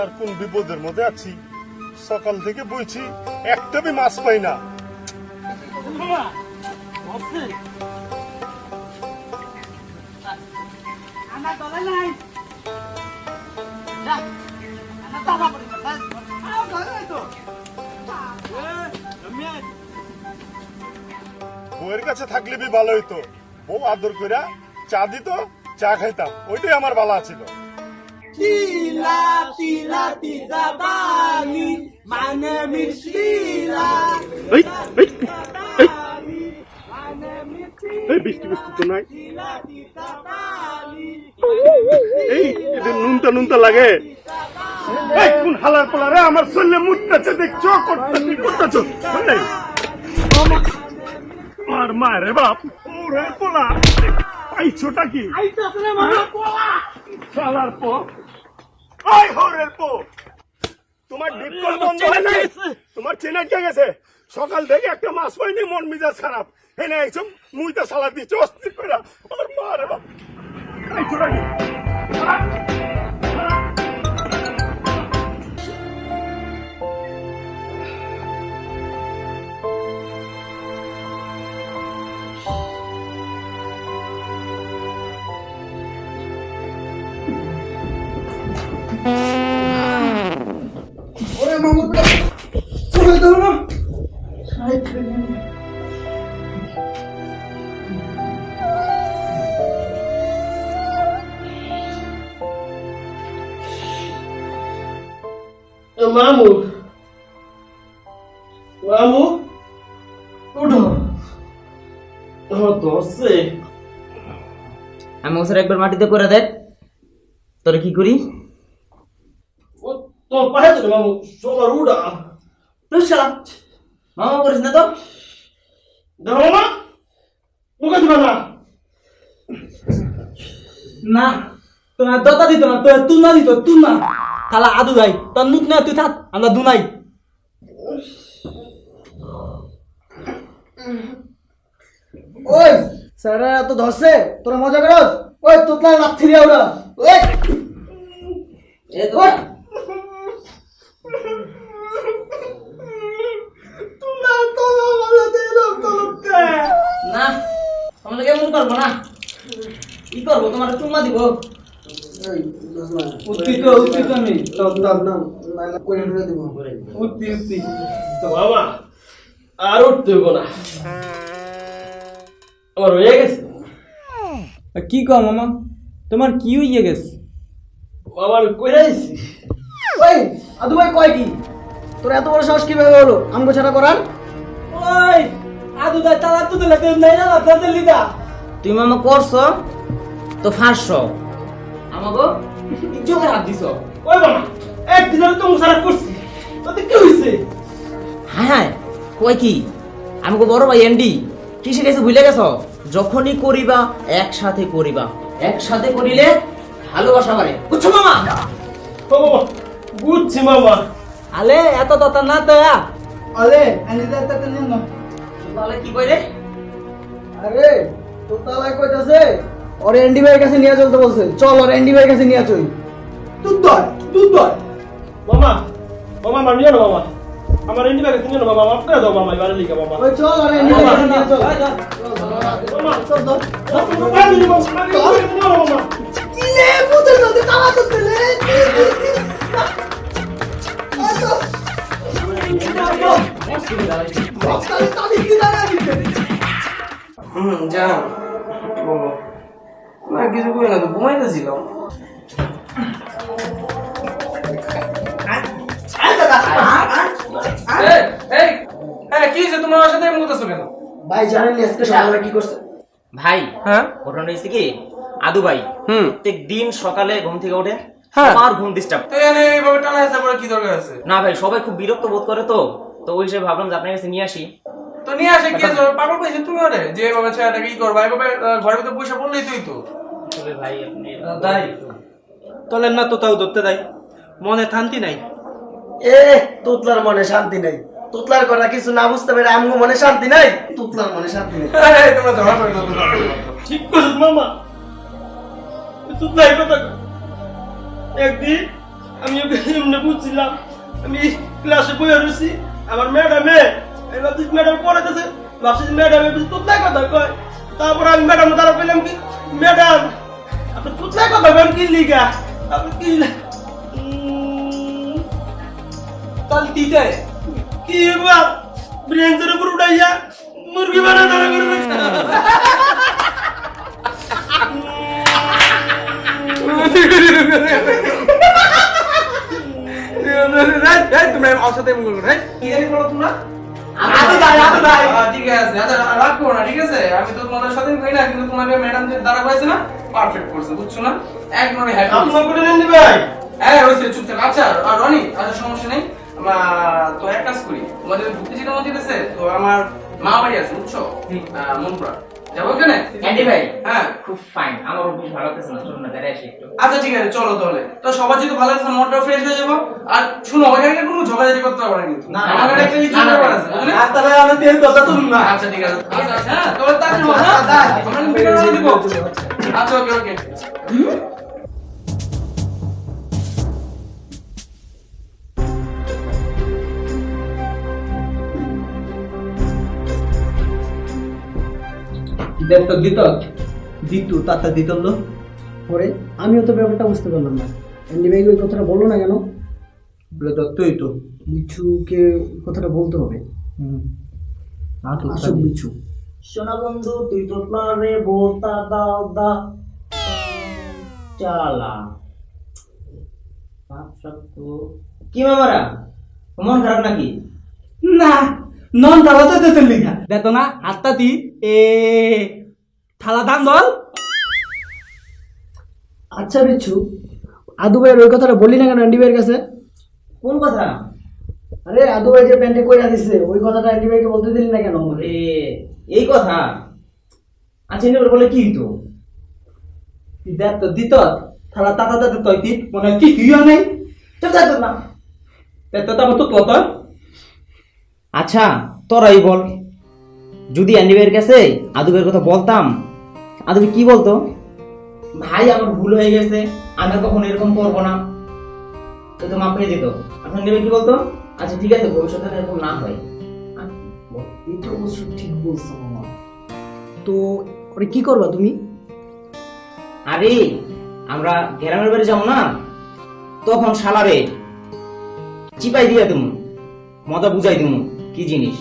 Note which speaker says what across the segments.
Speaker 1: আর কোন বিপদের মধ্যে আছি, সকাল থেকে বইছি একটা বি মাছ পাই না। বউয়ের কাছে থাকলে বি ভালো হইতো, বউ আদর কইরা চা দিত, চা খাইতাম, ওইটাই আমার ভালো ছিল।
Speaker 2: Tila, tila, tila, bali, my name is Tila.
Speaker 1: বৃষ্টি বৃষ্টি তো নাই, এই নুনটা নুনটা লাগে। কোন হালার পোলারে আমার শরীরে মুটতেছে, দেখছো করতেছ আর মারে বাপ, ওরে পোলা আইছোটা কি শালার পো, ওই হরের পো, তোমার ডিপকল বন্ধ হয় নাই? তোমার চেনা কে গেছে? সকাল থেকে একটা মাছ পাইনি, মন মিজাজ খারাপ, এনে একদম মুইটা সালা দিচ্ছে অস্থির করে। ওর মারে বাপ আইছোটা কি
Speaker 2: ওরে মামু চলে দাও না। মামু মামু উঠো, ধরছে।
Speaker 3: আমি ওসর একবার মাটিতে করে দেখ, তোরে কি করি?
Speaker 2: তোমার পায়ে তো মামু, সবার উড়া
Speaker 3: মামা করিস না তো।
Speaker 2: দেখো মামা, মুখে দিবা না।
Speaker 4: না তোমার দতা দিত না, তোর তুলনা দিত, তুলনা খালা আদু ভাই তোর মুখ না, তুই থাক, আমরা দুনাই।
Speaker 2: ওই স্যারা তো ধরছে, তোরা মজা করস? ওই তোতলা লাথি দিয়া ওরা, ওই
Speaker 3: এ তো
Speaker 2: তোমরা তো মালা দিলাম তোকে।
Speaker 3: না, আমরা কেমন করবো না, কি করবো? তোমার চুম্মা দিব।
Speaker 2: এই দসনা
Speaker 4: উত্তি তো নেই,
Speaker 2: তো না নালা কইরা ধরে দিব।
Speaker 4: উত্তি
Speaker 2: তো বাবা আর উঠতে হইব না, আমার হয়ে গেছে।
Speaker 4: কি কও মামা, তোমার কি হইয়ে গেছে?
Speaker 2: বাবা আমি কইরা দিছি। ওই আদু ভাই কয় কি, তোর এত বড় সাহস কিভাবে হলো আমগো ছাড়া করার?
Speaker 4: ওই আদু ভাই তালা তো দিলা, তুই নাই না আপনাদের লিদা।
Speaker 3: তুমি মামা করছো তো ফাঁসছো, আমাকে ইজ্জতের হাত দিছ।
Speaker 2: ওই বাবা একদিন আমি তো মুসারা করছি, তাতে কি হইছে?
Speaker 3: হ্যাঁ হ্যাঁ, কই কি আমাকে বড় ভাই এন্ডি কি শিখেছে ভুলে গেছো? যখনই করিবা একসাথে করিবা, একসাথে করিলে ভালোবাসা বাড়ে, বুঝছো মামা?
Speaker 2: ও বাবা বুঝছি মামা।
Speaker 4: আলে এত দতা না দয়া।
Speaker 2: আলে আনি দা তাতে নেন না।
Speaker 3: তাহলে কি কইরে?
Speaker 2: আরে তো তালাই কইতাছে ওর এন্ডি ভাইয়ের কাছে নিয়ে চলতে বলছে, চল ওর এন্ডি ভাইয়ের কাছে নিয়ে চল। তুই দর মামা, মামা মানিও না মামা, আমার এন্ডি ভাইয়ের কাছে নিয়ে না মামা, মাফ করে দাও মামা, এবারে লিখা মামা। ওই চল ওর এন্ডি ভাইয়ের কাছে নিয়ে চল। মামা চল দর মামা কি রে পুত্র নদী তালা তো লে।
Speaker 4: জান বলো না, কিছু কই না তো, ঘুমাইতেছিলাম। কি হয়েছে তোমার সাথে মুতাছো কেন?
Speaker 2: ভাই জানেন আজকে সকালে কি করছে?
Speaker 3: ভাই
Speaker 4: হ্যাঁ
Speaker 3: ঘটনা হয়েছে কি, আদু ভাই প্রত্যেক দিন সকালে ঘুম থেকে ওঠে,
Speaker 4: হ্যাঁ।
Speaker 3: আমার ঘুম ডিস্টার্ব।
Speaker 5: তো এখানে এইভাবে টানা হেঁচা করে কি দরকার আছে?
Speaker 3: না ভাই, সবাই খুব বিরক্ত বোধ করে, তো তো ওই হিসেবে ভাবলাম যে আপনার কাছে নিয়ে আসি।
Speaker 5: তো নিয়ে আসে কি আছে? পাগল পাইছো তুমি ওরে যে এভাবে ছেলেটাকে কি করবা? এভাবে ঘরের ভিতরে পয়সা পড়লেই তুই তো
Speaker 3: আসলে ভাই আপনি
Speaker 4: তাই তোলেন না তো তাও ধরতে দেয়, মনে শান্তি নাই।
Speaker 2: এ তুতলার মনে শান্তি নাই, তুতলার কথা কিছু না বুঝতে পেরে আমগো মনে শান্তি নাই, তুতলার মনে শান্তি নেই।
Speaker 5: এই, তোমরা ঝগড়া করো না, তোমরা ঝগড়া করো না।
Speaker 4: ঠিক করছিস মামা, তুই নাই কথা কয়। একদিন আমি ওকে এমনি বুঝছিলাম, আমি ক্লাসে বইয়া রয়েছি, আমার ম্যাডামে ম্যাডাম পড়াইতেছে, ভাবছি ম্যাডামে তুতলাই কথা কয়। তারপর আমি ম্যাডাম দ্বারা পেলাম কি, ম্যাডাম আপনি তুতলাই কথা কন কি লিগা? আপনি কি তাহলে দিতে কি বাপ ব্রেঞ্চের উপর উঠাইয়া মুরগি বানা ধরে করবে।
Speaker 5: তোমরা আমার সাথে এমন করো না, কি জানি বলো তোমরা? ঠিক আছে, আচ্ছা রাগ করো না, ঠিক আছে? আমি তো তোমাদের সাথে কই না, কিন্তু তোমাকে ম্যাডাম যে দ্বারা করেছে না, পারফেক্ট করছে, বুঝছো না? একদম আমি হ্যাপি।
Speaker 4: আপনার করে নেন ভাই।
Speaker 5: হ্যাঁ হয়েছে, চুপচাপ। আচ্ছা আর রনি, আচ্ছা সমস্যা নেই, তো এক কাজ করি, তোমাদের ঘুরতে যেতে মন যেতেছে তো আমার মা বাড়ি আছে, বুঝছো? মনপুরা যাবো কেন?
Speaker 3: অ্যান্ডি ভাই
Speaker 5: হ্যাঁ
Speaker 3: খুব ফাইন, আমার বেশ ভালো লাগতেছে না, চলুন না দাঁড়ায় আসি একটু।
Speaker 5: আচ্ছা ঠিক আছে, চলো তাহলে। তো সবার যেহেতু ভালো লাগছে, মনটা ফ্রেশ হয়ে যাবো। আর শুনো, ওইখানে কোনো ঝগড়াঝাটি করতে পারবে না কিন্তু, আমার কাছে একটা ইচ্ছা ব্যাপার আছে, বুঝলে?
Speaker 4: আচ্ছা
Speaker 5: ঠিক আছে, আচ্ছা আচ্ছা, হ্যাঁ তোমরা তাড়াতাড়ি হও, হ্যাঁ? আমরা কিন্তু বিকেলে রওনা দিব। আচ্ছা ওকে ওকে।
Speaker 4: দিতু তাতা দিতল
Speaker 2: পরে আমিও তো ব্যাপারটা বুঝতে পারলাম না, এন্ডি ভাই ওই কথাটা বললো না কেন?
Speaker 4: দত্তই তো
Speaker 2: বিচ্ছুকে কথাটা বলতে হবে। আসুক বিচ্ছু।
Speaker 3: সোনা বন্ধু তুই তো রে বলতা দাও দা চালা কি মামারা, মন খারাপ নাকি?
Speaker 4: না নন তালা তো দিতে লিখা দেখো না হাতটা দি এ থালা দান দল।
Speaker 2: আচ্ছা বিচ্ছু, আদু ভাইয়ের ওই কথাটা বললি না কেন এন্ডি ভাইয়ের কাছে?
Speaker 3: কোন কথা?
Speaker 2: আরে আদু ভাই যে প্যান্টে কইরা দিছে ওই কথাটা এন্ডি ভাইকে বলতে দিলি না কেন?
Speaker 3: এ এই কথা? আচ্ছা এনে বলে কি হইতো?
Speaker 4: দেখ তো দিত থালা তাতা তাতে তৈ দি মনে কি কিও নাই তো দেখ না দেখ তো তারপর তো কত।
Speaker 3: আচ্ছা তোরাই বল, যদি অ্যান্ডি ভাইয়ের কাছে আদু ভাইয়ের কথা বলতাম, আদু ভাই কি বলতো? ভাই আমার ভুল হয়ে গেছে, আমি আর কখনো এরকম করবো না, তো তো মাফ করে দিত। আপনার অ্যান্ডি ভাই কি বলতো? আচ্ছা ঠিক আছে, ভবিষ্যতে যেন এরকম না হয়।
Speaker 2: এটা অবশ্য ঠিক বলছো মামা। তো ওরে কি করবা তুমি?
Speaker 3: আরে আমরা গ্রামের বাড়ি যাবো না, তখন শালারে চিপাই দিয়ে তুমি মজা বুঝাই তুমি কি জিনিস।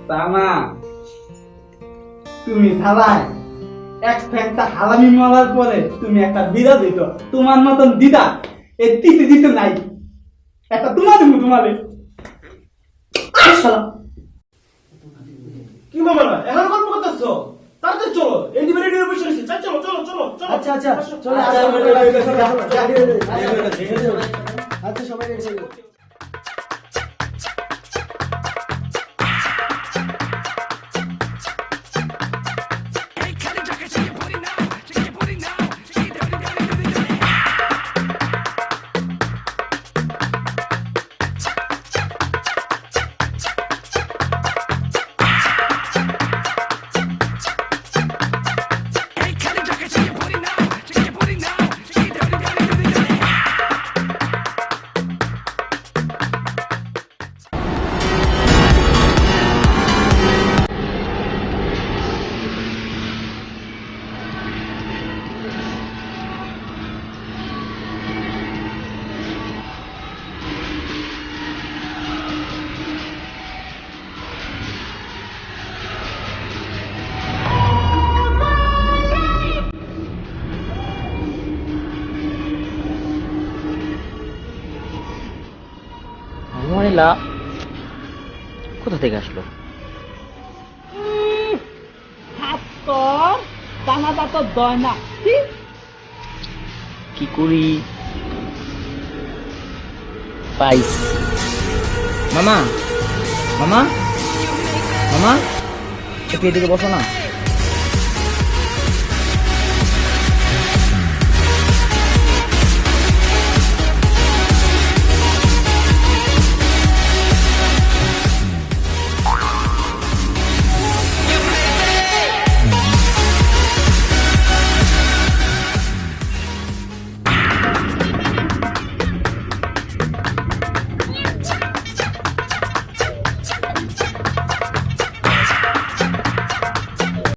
Speaker 4: তা না তুমি থালায় এক ফ্যানটা হালামি মারার পরে তুমি একটা বিরা দিত, তোমার মতন দিদা এই দিতে দিতে নাই, একটা তোমার দিব তোমারে। কি মামা না এখন গল্প করতেছো? তাড়াতাড়ি চলো, এন্ডি বাড়ি নিয়ে বসে রয়েছে, চলো চলো চলো চলো।
Speaker 2: আচ্ছা আচ্ছা চলে আচ্ছা সবাই রেডি হয়ে যাও।
Speaker 3: মহিলা কোথা থেকে আসলো?
Speaker 4: দানা দাঁত দয় না
Speaker 3: কি করি? পাইছি। মামা মামা মামা একটু এদিকে বসো না।